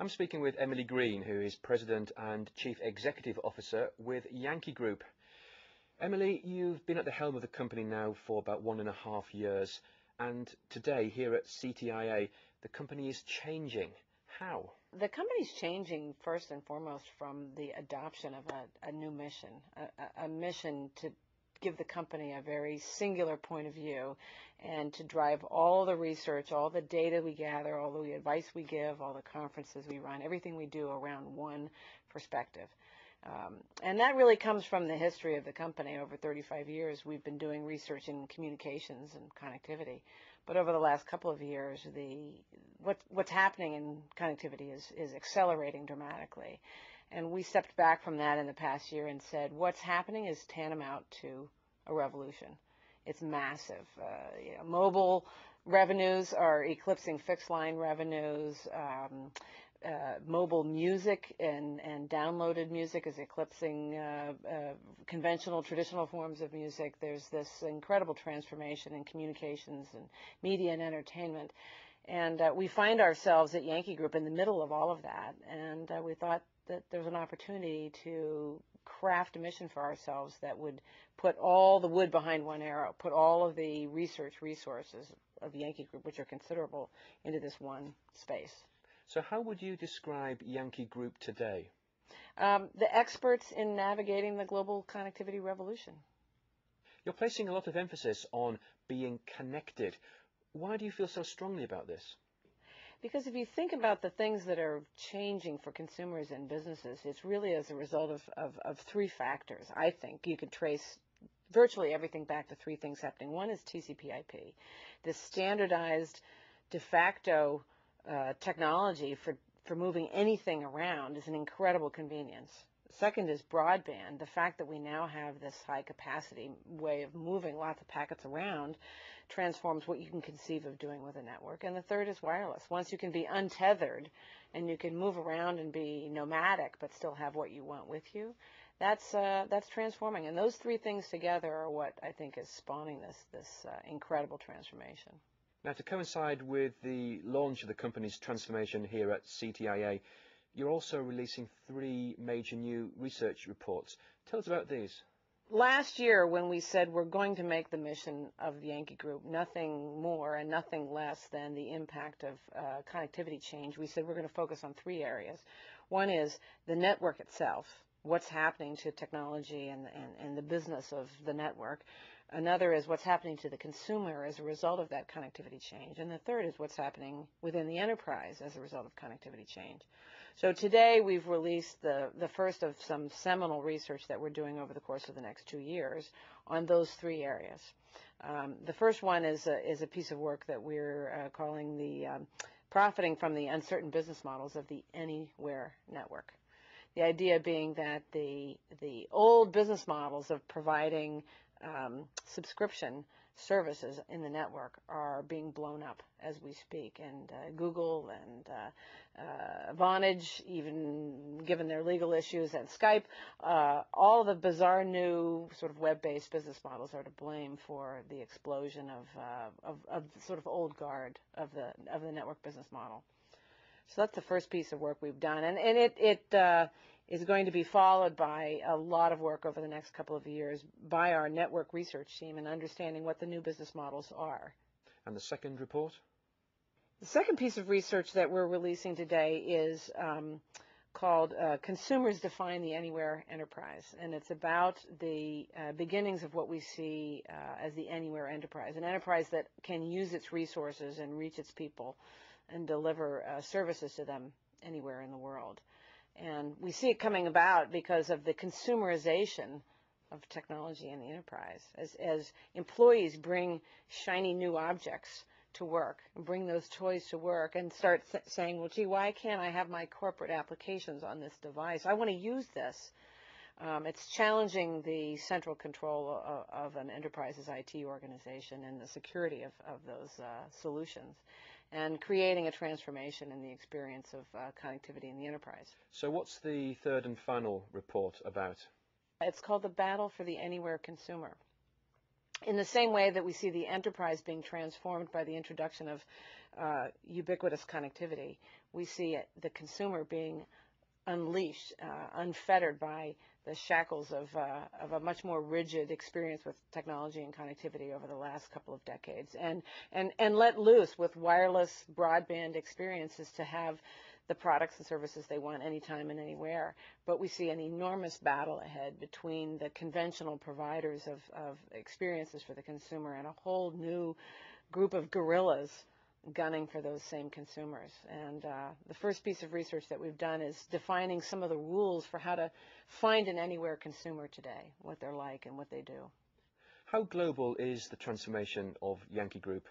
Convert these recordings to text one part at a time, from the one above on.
I'm speaking with Emily Green, who is President and Chief Executive Officer with Yankee Group. Emily, you've been at the helm of the company now for about 1.5 years, and today here at Ctia, the company is changing. How? The company's changing first and foremost from the adoption of a new mission, a mission to give the company a very singular point of view and to drive all the research, all the data we gather, all the advice we give, all the conferences we run, everything we do around one perspective. And that really comes from the history of the company. Over 35 years, we've been doing research in communications and connectivity. But over the last couple of years, what's happening in connectivity is accelerating dramatically. And we stepped back from that in the past year and said, what's happening is tantamount to a revolution. It's massive. Mobile revenues are eclipsing fixed line revenues. Mobile music and downloaded music is eclipsing conventional, traditional forms of music. There's this incredible transformation in communications and media and entertainment. And we find ourselves at Yankee Group in the middle of all of that. And we thought that there's an opportunity to craft a mission for ourselves that would put all the wood behind one arrow, put all of the research resources of Yankee Group, which are considerable, into this one space. So how would you describe Yankee Group today? The experts in navigating the global connectivity revolution. You're placing a lot of emphasis on being connected. Why do you feel so strongly about this? Because if you think about the things that are changing for consumers and businesses, it's really as a result of three factors. I think you could trace virtually everything back to three things happening. One is TCP/IP, this standardized de facto technology for moving anything around is an incredible convenience. Second is broadband. The fact that we now have this high capacity way of moving lots of packets around transforms what you can conceive of doing with a network. And the third is wireless. Once you can be untethered and you can move around and be nomadic but still have what you want with you, that's transforming. And those three things together are what I think is spawning this incredible transformation. Now, to coincide with the launch of the company's transformation here at Ctia, you're also releasing 3 major new research reports. Tell us about these. Last year, when we said we're going to make the mission of the Yankee Group nothing more and nothing less than the impact of connectivity change, we said we're going to focus on 3 areas. One is the network itself, what's happening to technology and the business of the network. Another is what's happening to the consumer as a result of that connectivity change. And the third is what's happening within the enterprise as a result of connectivity change. So today we've released the first of some seminal research that we're doing over the course of the next 2 years on those 3 areas. The first one is a piece of work that we're calling the profiting from the uncertain business models of the anywhere network. The idea being that the old business models of providing subscription services in the network are being blown up as we speak, and Google and Vonage, even given their legal issues, and Skype, all the bizarre new sort of web-based business models are to blame for the explosion of sort of old guard of the network business model. So that's the first piece of work we've done, and it is going to be followed by a lot of work over the next couple of years by our network research team in understanding what the new business models are. And the second report? The second piece of research that we're releasing today is called Consumers Define the Anywhere Enterprise, and it's about the beginnings of what we see as the anywhere enterprise, an enterprise that can use its resources and reach its people and deliver services to them anywhere in the world. And we see it coming about because of the consumerization of technology in the enterprise. As employees bring shiny new objects to work, and bring those toys to work, and start saying, well, gee, why can't I have my corporate applications on this device? I want to use this. It's challenging the central control of an enterprise's IT organization and the security of those solutions, and creating a transformation in the experience of connectivity in the enterprise. So what's the third and final report about? It's called The Battle for the Anywhere Consumer. In the same way that we see the enterprise being transformed by the introduction of ubiquitous connectivity. We see the consumer being unleashed, unfettered by the shackles of a much more rigid experience with technology and connectivity over the last couple of decades, and let loose with wireless broadband experiences to have the products and services they want anytime and anywhere. But we see an enormous battle ahead between the conventional providers of experiences for the consumer and a whole new group of guerrillas gunning for those same consumers. And the first piece of research that we've done is defining some of the rules for how to find an anywhere consumer today, what they're like and what they do. How global is the transformation of Yankee Group?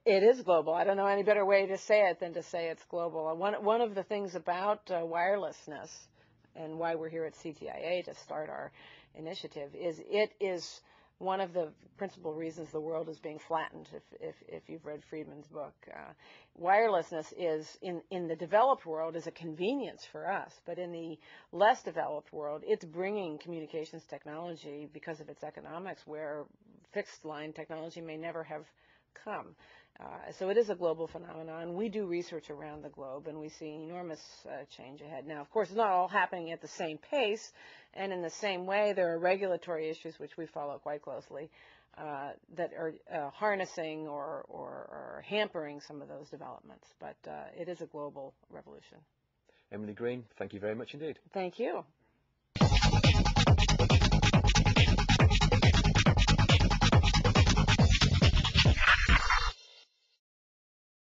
It is global. I don't know any better way to say it than to say it's global. One of the things about wirelessness and why we're here at CTIA to start our initiative is it is one of the principal reasons the world is being flattened, if you've read Friedman's book. Wirelessness is, in the developed world, is a convenience for us, but in the less developed world, it's bringing communications technology because of its economics where fixed line technology may never have come. So it is a global phenomenon. We do research around the globe, and we see enormous change ahead. Now, of course, it's not all happening at the same pace, and in the same way, there are regulatory issues, which we follow quite closely, that are harnessing or hampering some of those developments. But it is a global revolution. Emily Green, thank you very much indeed. Thank you.